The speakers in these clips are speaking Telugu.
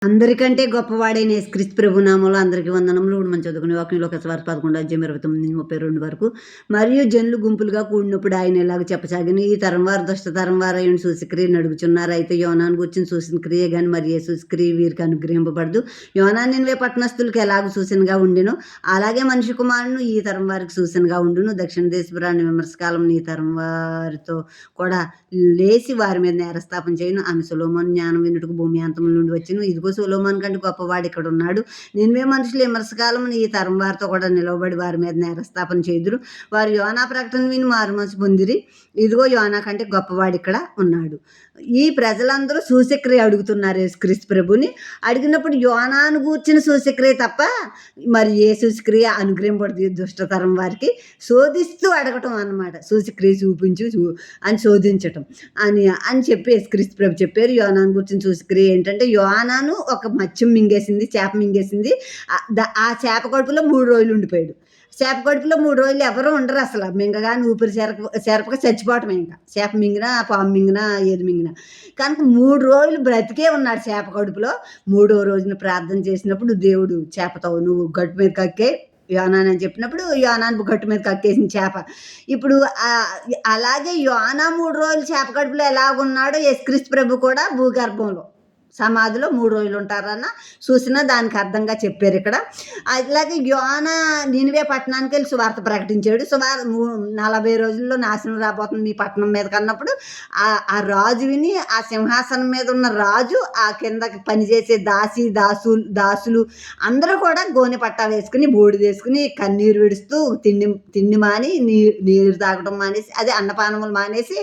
అందరికంటే గొప్పవాడైన యేసుక్రీస్తు ప్రభు నామంలో అందరికీ వందనములు. ఇప్పుడు మనం చదువుకునే వాక్యంలో ఒక 11:29-29 వరకు. మరియు జనులు గుంపులుగా కూడినప్పుడు ఆయన ఇలాగ చెప్పసాగిన, ఈ తరం వారు దుష్టతరం వారైన చూసి క్రియను అడుగుచున్నారు. అయితే యోనాను గురించి చూసిన క్రియ గాని మరి యేసు క్రియ వీరికి అనుగ్రహింపబడదు. యోనా నినివే పట్టణస్థులకు ఎలాగ సూచనగా ఉండెనో అలాగే మనిషి కుమారుని ఈ తరం వారికి సూచనగా ఉండును. దక్షిణ దేశపురాన్ని విమర్శకాలం ఈ తరం వారితో కూడా లేచి వారి మీద నేరస్థాపన చేయను. ఆమె సొలొమోను జ్ఞానం వినుటకు భూమి అంతముల నుండి వచ్చెను. ఇదిగో సొలొమోను కంటే గొప్పవాడు ఇక్కడ ఉన్నాడు. నినివే మనుషులు విమర్శకాలం ఈ తరం వారితో కూడా నిలవబడి వారి మీద నేరస్థాపన చేదురు. వారు యోనా ప్రకటన విని మారుమనసు పొందిరి. ఇదిగో యోనా కంటే గొప్పవాడు ఇక్కడ ఉన్నాడు. ఈ ప్రజలందరూ సూచక్రియ అడుగుతున్నారు యేసుక్రీస్తు ప్రభుని. అడిగినప్పుడు యోనాను గూర్చిన సూచక్రియ తప్ప మరి ఏ సూచక్రియ అనుగ్రహింపబడుతుంది దుష్టతరం వారికి. శోధిస్తూ అడగటం అన్నమాట. సూచక్రియ చూపించు అని శోధించటం అని చెప్పి యేసుక్రీస్తు ప్రభు చెప్పారు. యోనాను గుర్చిన సూచక్రియ ఏంటంటే, యోనాను ఒక మత్స్యం మింగేసింది, చేప మింగేసింది. ఆ చేప కడుపులో 3 రోజులు ఉండిపోయాడు. చేప కడుపులో 3 రోజులు ఎవరు ఉండరు అసలు. మింగగానే ఊపిరి చెరపక చచ్చిపోవటమే. ఇంకా చేప మింగినా, పాము మింగినా, ఏది మింగినా కనుక 3 రోజులు బ్రతికే ఉన్నాడు చేప కడుపులో. 3వ రోజున ప్రార్థన చేసినప్పుడు దేవుడు చేపతో నువ్వు గట్టు మీద కక్కే యోనాని అని చెప్పినప్పుడు యోనాను గట్టు మీద కక్కేసిన చేప. ఇప్పుడు అలాగే యోనా 3 రోజులు చేప కడుపులో ఎలాగున్నాడో యేసుక్రీస్తు ప్రభు కూడా భూగర్భంలో సమాధిలో 3 రోజులు ఉంటారన్న చూసిన దానికి అర్థంగా చెప్పారు ఇక్కడ. అలాగే యోనా నినివే పట్టణానికి వెళ్ళి సువార్త ప్రకటించాడు. 40 రోజుల్లో నాశనం రాబోతుంది మీ పట్టణం మీద కన్నప్పుడు ఆ రాజు విని, ఆ సింహాసనం మీద ఉన్న రాజు, ఆ కిందకి పనిచేసే దాసులు అందరూ కూడా గోనె పట్టా వేసుకుని బూడిద వేసుకుని కన్నీరు విడుస్తూ తిండి మాని నీరు తాగడం మానేసి, అదే అన్నపానములు మానేసి,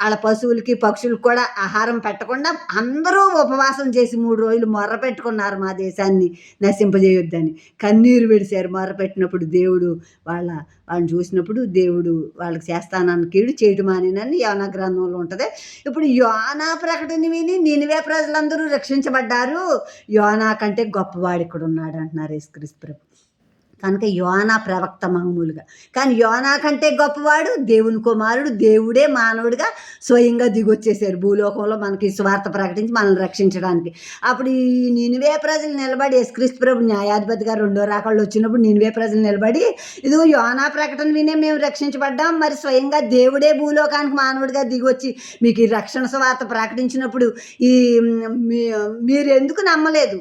వాళ్ళ పశువులకి పక్షులకు కూడా ఆహారం పెట్టకుండా అందరూ ఉపవాసం చేసి 3 రోజులు మొర్ర పెట్టుకున్నారు మా దేశాన్ని నశింపజేయొద్దని. కన్నీరు విడిచారు. మొర్ర పెట్టినప్పుడు దేవుడు వాళ్ళని చూసినప్పుడు దేవుడు వాళ్ళకి చేస్తానని కీడు చేయటం మానేనని యోనా గ్రంథంలో ఉంటుంది. ఇప్పుడు యోనా ప్రకటన విని నినివే ప్రజలందరూ రక్షించబడ్డారు. యోనా కంటే గొప్పవాడు ఇక్కడ ఉన్నాడు అంటున్నారు యేసుక్రీస్తు ప్రభు. కనుక యోనా ప్రవక్త మామూలుగా, కానీ యోనా కంటే గొప్పవాడు దేవుని కుమారుడు. దేవుడే మానవుడిగా స్వయంగా దిగొచ్చేసారు భూలోకంలో మనకి స్వార్థ ప్రకటించి మనల్ని రక్షించడానికి. అప్పుడు ఈ నినివే ప్రజలు నిలబడి యేసుక్రీస్తు ప్రభు న్యాయాధిపతిగా 2వ రాకళ్ళు వచ్చినప్పుడు నినివే ప్రజలు నిలబడి, ఇదిగో యోనా ప్రకటన వినే మేము రక్షించబడ్డాం, మరి స్వయంగా దేవుడే భూలోకానికి మానవుడిగా దిగొచ్చి మీకు ఈ రక్షణ స్వార్థ ప్రకటించినప్పుడు మీరు ఎందుకు నమ్మలేదు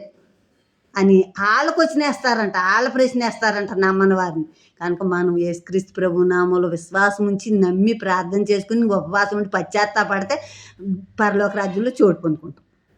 అని వాళ్ళ ప్రశ్న వేస్తారంట నమ్మని వారిని. కనుక మనం యేసుక్రీస్తు ప్రభు నామంలో విశ్వాసం ఉంచి నమ్మి ప్రార్థన చేసుకుని ఉపవాసం ఉండి పశ్చాత్తాపడితే పరలోక రాజ్యంలో చోటు పొందుకుంటాం.